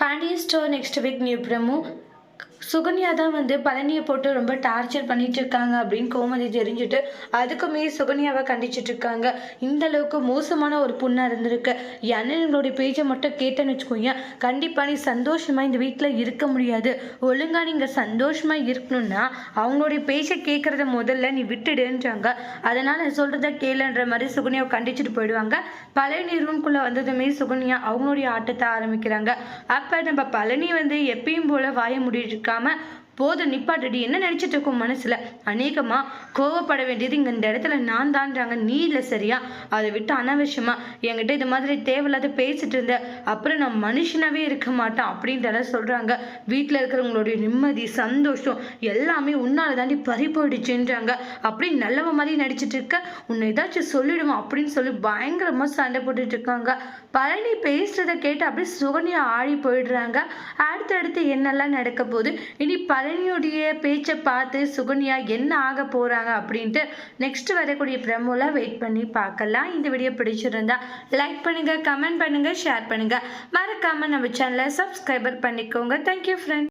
Pandian store next week new promo. Sukanya தான் வந்து பழனியை போட்டு ரொம்ப டார்ச்சர் பண்ணிட்டு இருக்காங்க அப்படின்னு கோமதி தெரிஞ்சுட்டு அதுக்குமே சுகன்யாவை கண்டிச்சிட்டு இருக்காங்க. இந்த அளவுக்கு மோசமான ஒரு பொண்ணா இருந்திருக்கு. அண்ணனுடைய பேச்சை மட்டும் கேட்டேன்னு வச்சுக்கோங்க, கண்டிப்பா நீ சந்தோஷமா இந்த வீட்டில் இருக்க முடியாது. ஒழுங்கா நீங்க சந்தோஷமா இருக்கணும்னா அவங்களுடைய பேச்சை கேட்கறத முதல்ல நீ விட்டுடுன்றாங்க. அதனால சொல்றத கேளுன்ற மாதிரி சுகன்யாவை கண்டிச்சுட்டு போயிடுவாங்க. பழனி ரூம்குள்ள வந்ததுமே சுகன்யா அவங்களுடைய ஆட்டத்தை ஆரம்பிக்கிறாங்க. அப்ப நம்ம பழனி வந்து எப்பயும் போல வாய முடிட்டு இருக்காம போதும் நிப்பாட்டடி, என்ன நினைச்சிட்டு இருக்கும் மனசுல, அநேகமா கோவப்பட வேண்டியது இங்க இந்த இடத்துல நான் தான்றாங்க, நீ இல்ல சரியா? அதை விட்டு அனாவசியமா என்கிட்ட இது மாதிரி தேவையில்லாத பேசிட்டு இருந்த, அப்புறம் நான் மனுஷனாவே இருக்க மாட்டேன் அப்படின்றத சொல்றாங்க. வீட்டுல இருக்கிறவங்களுடைய நிம்மதி சந்தோஷம் எல்லாமே உன்னால தாண்டி பறி போயிடுச்சுன்றாங்க. அப்படி நல்லவ மாதிரி நடிச்சிட்டு இருக்க, உன்னை ஏதாச்சும் சொல்லிடுவோம் அப்படின்னு சொல்லி பயங்கரமா சண்டை போட்டுட்டு இருக்காங்க. பழனி பேசுறத கேட்டு அப்படியே சுகன்யா ஆழி போயிடுறாங்க. அடுத்தடுத்து என்னெல்லாம் நடக்க போகுது, இனி பழனியுடைய பேச்சை பார்த்து சுகன்யா என்ன ஆக போறாங்க அப்படின்ட்டு நெக்ஸ்ட் வரக்கூடிய ப்ரமோல வெயிட் பண்ணி பார்க்கலாம். இந்த வீடியோ பிடிச்சிருந்தா லைக் பண்ணுங்க, கமெண்ட் பண்ணுங்க, ஷேர் பண்ணுங்க. மறக்காம நம்ம சேனலை சப்ஸ்கிரைபர் பண்ணிக்கோங்க. Thank you friend.